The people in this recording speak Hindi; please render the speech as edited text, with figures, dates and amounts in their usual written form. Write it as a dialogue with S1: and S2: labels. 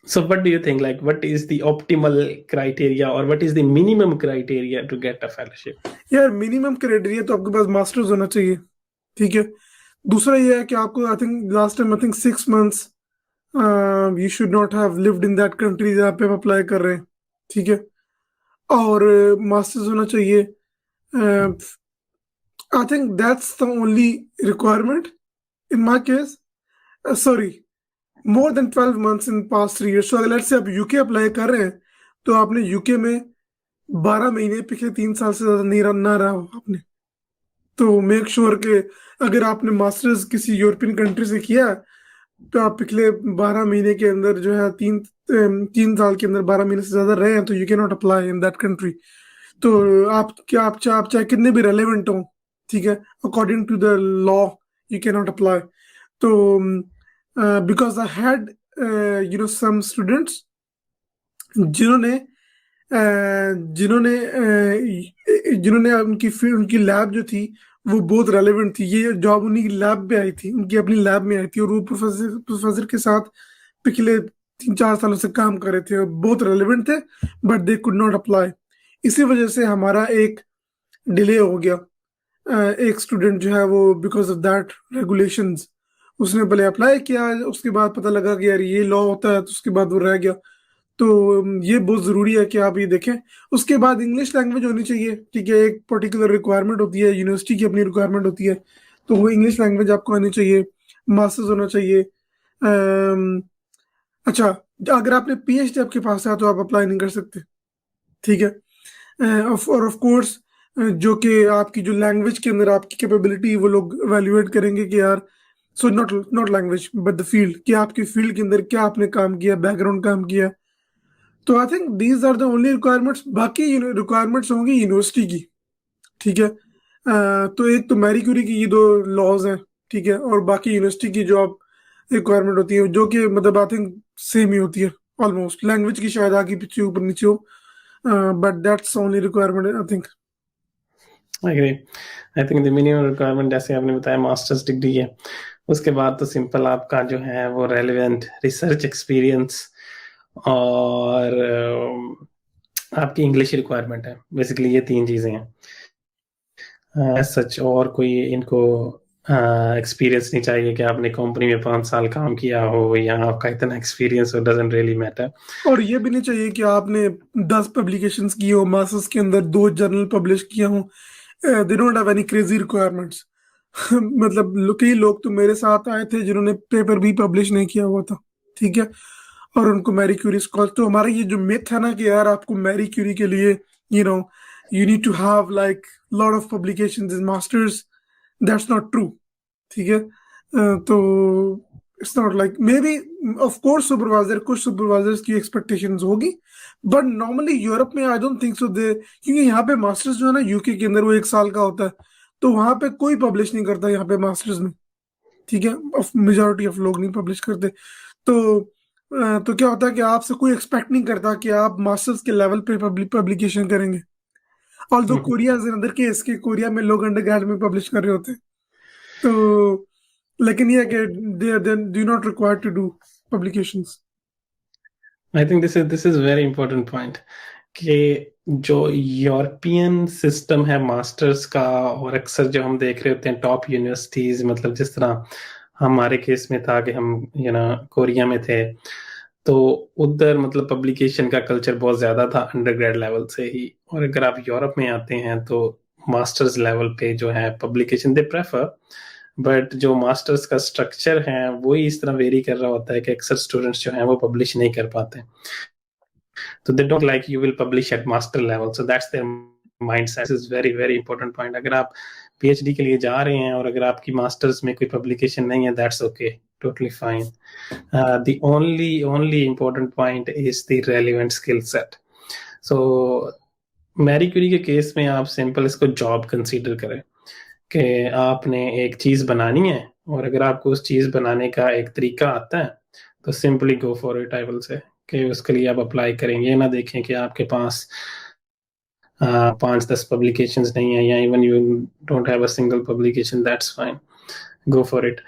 S1: So what do you think, like what is the optimal criteria or what is the minimum criteria to get a fellowship?
S2: यार मिनिमम क्राइटेरिया तो आपके पास मास्टर्स होना चाहिए, ठीक है। दूसरा ये है कि आपको I think last time I think 6 months you should not have lived in that country जहाँ पे आप अप्लाई कर रहे हैं, ठीक है। और मास्टर्स होना चाहिए। I think that's the only requirement in my case. Sorry, more than 12 months in past 3 years. So अगर लेट्स से आप यूके अप्लाई कर रहे हैं तो आपने यूके में 12 महीने पिछले 3 साल से ज्यादा नहीं ना रहा हो आपने। तो मेक श्योर कि अगर आपने मास्टर्स किसी यूरोपियन कंट्री से किया है, तो आप पिछले 12 महीने के अंदर जो है 3 साल के अंदर 12 महीने से ज्यादा रहे हैं तो you can not apply in that country. तो आप चाहे कितने भी रेलेवेंट हो, ठीक है, according to the law you can not apply. तो because I had some students जिन्होंने अ, जिन्होंने जिन्होंने उनकी लैब जो थी वो बहुत रेलेवेंट थी। ये जॉब उन्हीं की लैब में आई थी, उनकी अपनी लैब में आई थी, और वो प्रोफेसर प्रोफेसर के साथ पिछले 3-4 सालों से काम कर रहे थे और बहुत रेलेवेंट थे, but they could not apply. इसी वजह से हमारा एक डिले हो गया। एक स्टूडेंट जो है वो बिकॉज ऑफ दैट रेगुलेशंस उसने पहले अप्लाई किया, उसके बाद पता लगा कि यार ये लॉ होता है, तो उसके बाद वो रह गया। तो ये बहुत ज़रूरी है कि आप ये देखें। उसके बाद इंग्लिश लैंग्वेज होनी चाहिए, ठीक है। एक पर्टिकुलर रिक्वायरमेंट होती है, यूनिवर्सिटी की अपनी रिक्वायरमेंट होती है, तो वो इंग्लिश लैंग्वेज आपको आनी चाहिए। मास्टर्स होना चाहिए। अच्छा, अगर आपने पीएचडी आपके पास है तो आप अप्लाई नहीं कर सकते, ठीक है। और ऑफ कोर्स जो कि आपकी जो लैंग्वेज के अंदर आपकी कैपेबिलिटी वो लोग एवेल्युएट करेंगे कि यार, so not not language but the field, कि आपकी फील्ड के अंदर क्या आपने काम किया, बैकग्राउंड काम किया। तो I think these are the only requirements. बाकी रिक्वायरमेंट्स होंगी यूनिवर्सिटी की, ठीक है। तो एक तो मैरी क्यूरी की ये दो लॉज हैं, ठीक है, और बाकी यूनिवर्सिटी की जो आप रिक्वायरमेंट होती है जो कि मतलब आई थिंक सेम ही होती है ऑलमोस्ट। लैंग्वेज की शायद आगे पीछे ऊपर नीचे हो, but that's only requirement I think.
S1: Agree. I think the minimum requirement जैसे आपने बताया मास्टर्स डिग्री है, उसके बाद तो सिंपल आपका जो है वो रेलेवेंट रिसर्च एक्सपीरियंस और आपकी इंग्लिश रिक्वायरमेंट है, बेसिकली ये तीन चीजें हैं सच। और कोई इनको एक्सपीरियंस नहीं चाहिए कि आपने कंपनी में 5 साल काम किया हो या आपका इतना एक्सपीरियंस हो, डजंट रियली मैटर।
S2: और ये भी नहीं चाहिए कि आपने 10 पब्लिकेशंस की हो, मास्टर्स के अंदर 2 जर्नल पब्लिश किया हो। They don't have any crazy requirements. मतलब कई लोग तो मेरे साथ आए थे जिन्होंने पेपर भी पब्लिश नहीं किया हुआ था, ठीक है, और उनको मैरी क्यूरी स्कॉलर। तो हमारा ये जो मिथ है ना कि यार आपको मैरी क्यूरी के लिए you know you need to have like lot of publications in masters, that's not true, ठीक है। तो it's not like maybe, of course supervisor, कुछ सुपरवाइजर्स की एक्सपेक्टेशंस होगी, बट नॉर्मली यूरोप में आई डोंट थिंक सो दे, क्योंकि यहाँ पे मास्टर्स जो है ना यूके के अंदर वो 1 साल का होता है, तो वहाँ पे कोई पब्लिश नहीं करता यहाँ पे मास्टर्स में, ठीक है। मेजोरिटी ऑफ लोग नहीं पब्लिश करते। तो तो क्या होता है कि आपसे कोई एक्सपेक्ट नहीं करता कि आप मास्टर्स के लेवल पे पब्लिकेशन करेंगे। Although Korea is another case, कि कोरिया में लोग अंडर में पब्लिश कर रहे होते हैं। तो लेकिन ये है कि they do not require to do publications.
S1: I think this is very important point कि जो यूरोपियन सिस्टम है मास्टर्स का, और अक्सर जो हम देख रहे होते हैं टॉप यूनिवर्सिटीज, मतलब जिस तरह हमारे केस में था कि हम कोरिया में थे, तो उधर मतलब पब्लिकेशन का कल्चर बहुत ज्यादा था अंडर ग्रेड लेवल से ही। और अगर आप यूरोप में आते हैं तो मास्टर्स लेवल पे जो है पब्लिकेशन दे प्रेफर, बट जो मास्टर्स का स्ट्रक्चर है वही इस तरह वेरी कर रहा होता है कि अक्सर स्टूडेंट्स जो हैं वो पब्लिश नहीं कर पाते। तो they don't like you will publish at master level, so that's their mindset. Is very very important point. अगर आप पीएचडी के लिए जा रहे हैं और अगर आपकी मास्टर्स में कोई पब्लिकेशन नहीं है, that's okay, totally fine. the only important point is the relevant skill set. So Marie Curie के केस में आप सिंपल इसको जॉब कंसीडर करें कि आपने एक चीज बनानी है, और अगर आपको उस चीज बनाने का एक तरीका आता है तो simply go for it. I will say कि उसके लिए आप अप्लाई करेंगे, ना देखें कि आपके पास 5-10 पब्लिकेशंस नहीं है या even you don't have a single publication, that's fine, go for it.